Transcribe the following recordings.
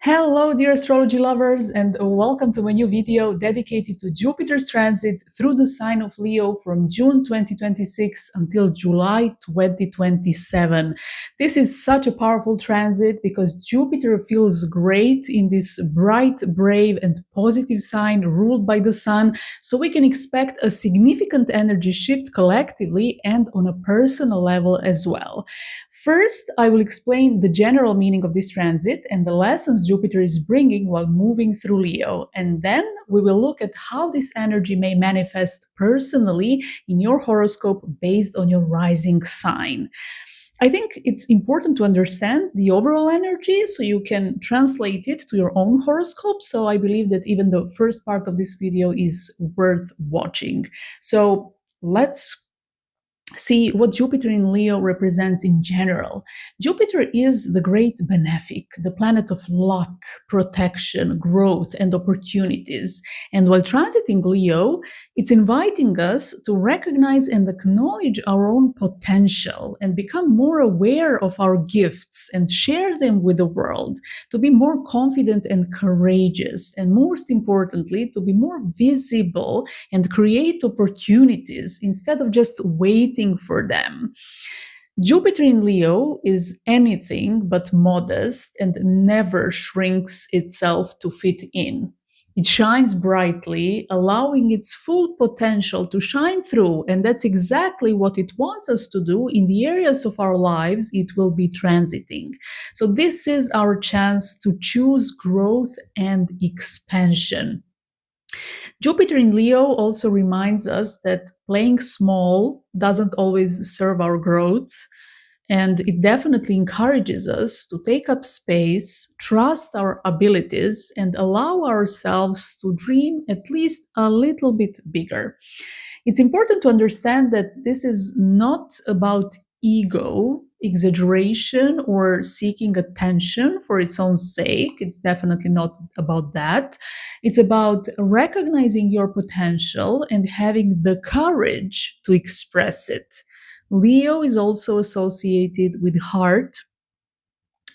Hello, dear astrology lovers, and welcome to my new video dedicated to Jupiter's transit through the sign of Leo from June 2026 until July 2027. This is such a powerful transit because Jupiter feels great in this bright, brave, and positive sign ruled by the sun, so we can expect a significant energy shift collectively and on a personal level as well. First, I will explain the general meaning of this transit and the lessons Jupiter is bringing while moving through Leo. And then we will look at how this energy may manifest personally in your horoscope based on your rising sign. I think it's important to understand the overall energy so you can translate it to your own horoscope. So I believe that even the first part of this video is worth watching. So let's see what Jupiter in Leo represents in general. Jupiter is the great benefic, the planet of luck, protection, growth, and opportunities. And while transiting Leo, it's inviting us to recognize and acknowledge our own potential and become more aware of our gifts and share them with the world, to be more confident and courageous, and most importantly, to be more visible and create opportunities instead of just waiting for them. Jupiter in Leo is anything but modest and never shrinks itself to fit in. It shines brightly, allowing its full potential to shine through, and that's exactly what it wants us to do in the areas of our lives it will be transiting. So, this is our chance to choose growth and expansion. Jupiter in Leo also reminds us that playing small doesn't always serve our growth. And it definitely encourages us to take up space, trust our abilities, and allow ourselves to dream at least a little bit bigger. It's important to understand that this is not about ego, exaggeration, or seeking attention for its own sake. It's definitely not about that. It's about recognizing your potential and having the courage to express it. Leo is also associated with heart,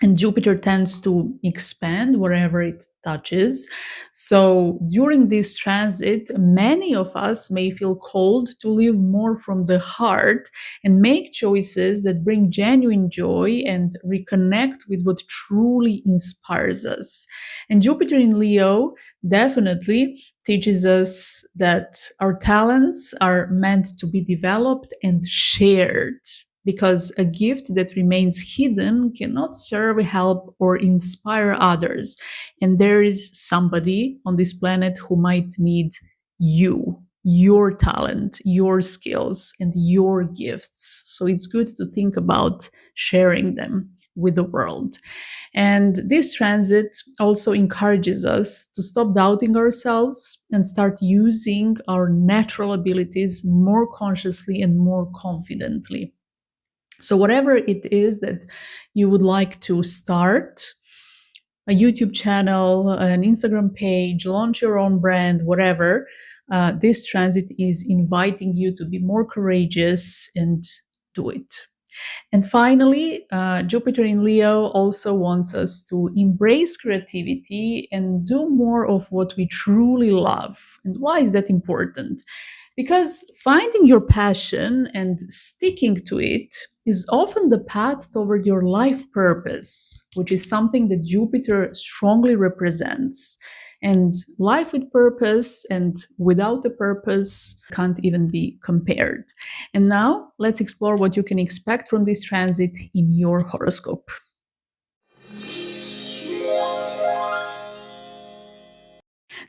and Jupiter tends to expand wherever it touches. So during this transit, many of us may feel called to live more from the heart and make choices that bring genuine joy and reconnect with what truly inspires us. And Jupiter in Leo definitely teaches us that our talents are meant to be developed and shared, because a gift that remains hidden cannot serve, help, or inspire others. And there is somebody on this planet who might need you, your talent, your skills, and your gifts. So it's good to think about sharing them with the world. And this transit also encourages us to stop doubting ourselves and start using our natural abilities more consciously and more confidently. So, whatever it is that you would like to start, a YouTube channel, an Instagram page, launch your own brand, whatever, this transit is inviting you to be more courageous and do it. And finally, Jupiter in Leo also wants us to embrace creativity and do more of what we truly love. And why is that important? Because finding your passion and sticking to it is often the path toward your life purpose, which is something that Jupiter strongly represents. And life with purpose and without a purpose can't even be compared. And now let's explore what you can expect from this transit in your horoscope.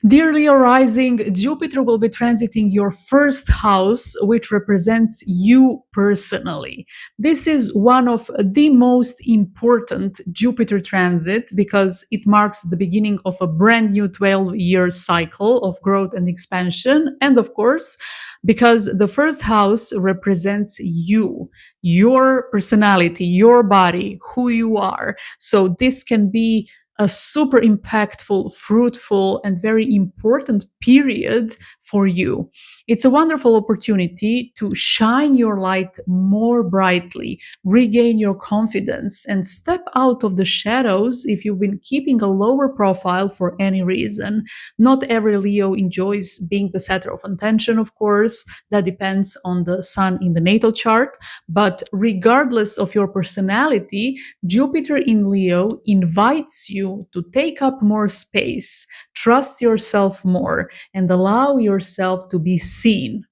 Dear Leo rising, Jupiter will be transiting your first house, which represents you personally. This is one of the most important Jupiter transit because it marks the beginning of a brand new 12-year cycle of growth and expansion. And of course, because the first house represents you, your personality, your body, who you are. So this can be a super impactful, fruitful, and very important period for you. It's a wonderful opportunity to shine your light more brightly, regain your confidence, and step out of the shadows if you've been keeping a lower profile for any reason. Not every Leo enjoys being the center of attention, of course. That depends on the sun in the natal chart. But regardless of your personality, Jupiter in Leo invites you to take up more space, trust yourself more, and allow yourself to be seen.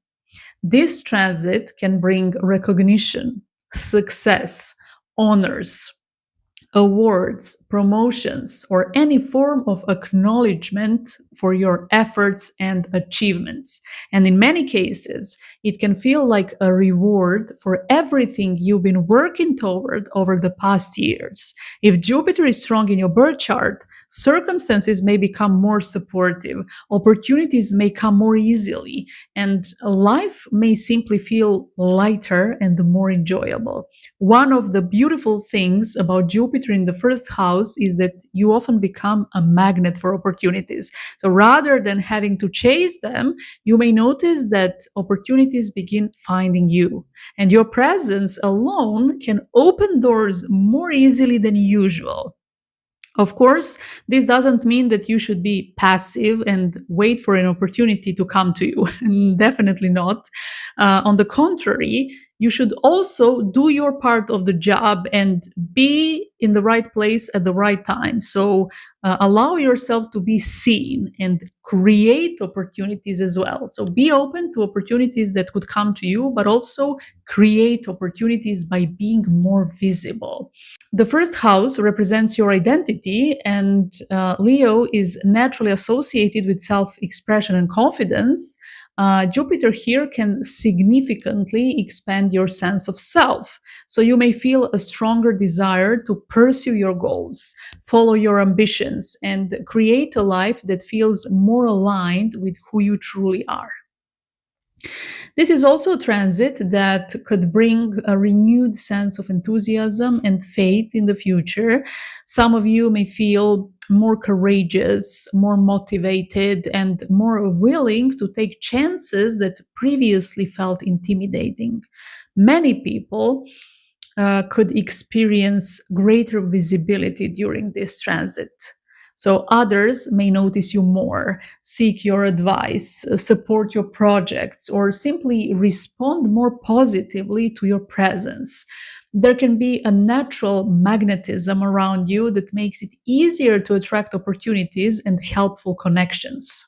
This transit can bring recognition, success, honors, awards, promotions, or any form of acknowledgement for your efforts and achievements. And in many cases, it can feel like a reward for everything you've been working toward over the past years. If Jupiter is strong in your birth chart, circumstances may become more supportive, opportunities may come more easily, and life may simply feel lighter and more enjoyable. One of the beautiful things about Jupiter in the first house is that you often become a magnet for opportunities. So rather than having to chase them, you may notice that opportunities begin finding you. And your presence alone can open doors more easily than usual. Of course, this doesn't mean that you should be passive and wait for an opportunity to come to you. Definitely not. On the contrary, you should also do your part of the job and be in the right place at the right time. So allow yourself to be seen and create opportunities as well. So be open to opportunities that could come to you, but also create opportunities by being more visible. The first house represents your identity, and Leo is naturally associated with self expression and confidence. Jupiter here can significantly expand your sense of self. So you may feel a stronger desire to pursue your goals, follow your ambitions, and create a life that feels more aligned with who you truly are. This is also a transit that could bring a renewed sense of enthusiasm and faith in the future. Some of you may feel more courageous, more motivated, and more willing to take chances that previously felt intimidating. Many people could experience greater visibility during this transit. So others may notice you more, seek your advice, support your projects, or simply respond more positively to your presence. There can be a natural magnetism around you that makes it easier to attract opportunities and helpful connections.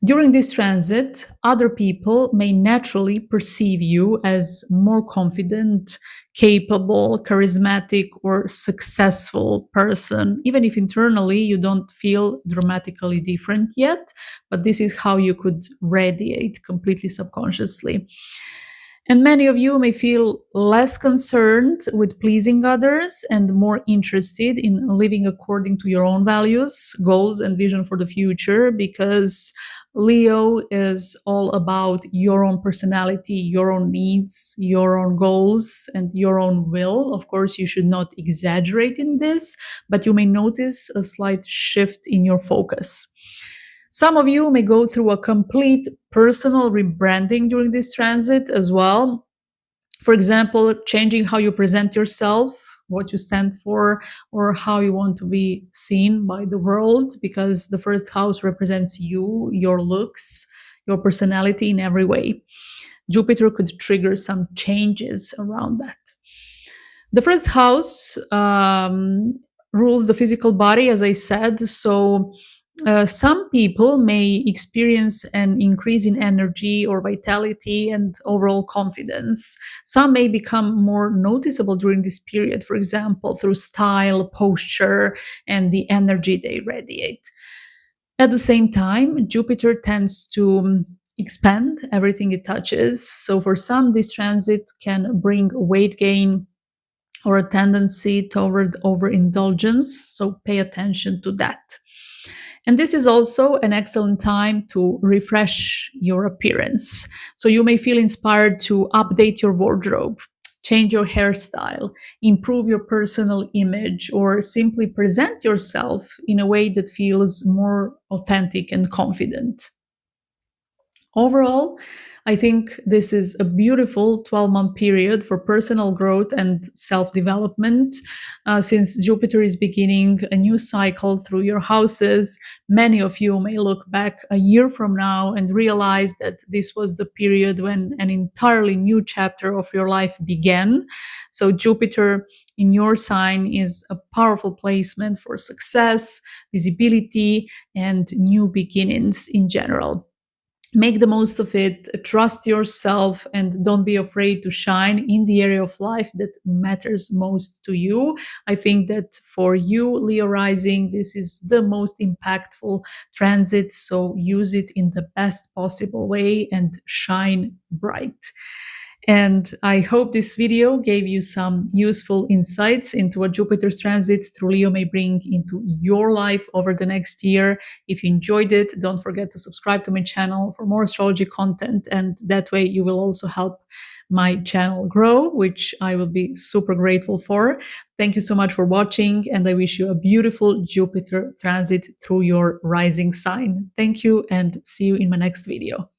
During this transit, other people may naturally perceive you as more confident, capable, charismatic, or successful person, even if internally you don't feel dramatically different yet, but this is how you could radiate completely subconsciously. And many of you may feel less concerned with pleasing others and more interested in living according to your own values, goals, and vision for the future because Leo is all about your own personality, your own needs, your own goals, and your own will. Of course, you should not exaggerate in this, but you may notice a slight shift in your focus. Some of you may go through a complete personal rebranding during this transit as well. For example, changing how you present yourself, what you stand for, or how you want to be seen by the world, because the first house represents you, your looks, your personality in every way. Jupiter could trigger some changes around that. The first house rules the physical body, as I said. So some people may experience an increase in energy or vitality and overall confidence. Some may become more noticeable during this period, for example, through style, posture, and the energy they radiate. At the same time, Jupiter tends to expand everything it touches. So for some, this transit can bring weight gain or a tendency toward overindulgence. So pay attention to that. And this is also an excellent time to refresh your appearance. So you may feel inspired to update your wardrobe, change your hairstyle, improve your personal image, or simply present yourself in a way that feels more authentic and confident. Overall, I think this is a beautiful 12-month period for personal growth and self development. Since Jupiter is beginning a new cycle through your houses, many of you may look back a year from now and realize that this was the period when an entirely new chapter of your life began. So, Jupiter in your sign is a powerful placement for success, visibility, and new beginnings in general. Make the most of it, trust yourself, and don't be afraid to shine in the area of life that matters most to you. I think that for you, Leo rising, this is the most impactful transit, so use it in the best possible way and shine bright. And I hope this video gave you some useful insights into what Jupiter's transit through Leo may bring into your life over the next year. If you enjoyed it, don't forget to subscribe to my channel for more astrology content. And that way you will also help my channel grow, which I will be super grateful for. Thank you so much for watching, and I wish you a beautiful Jupiter transit through your rising sign. Thank you, and see you in my next video.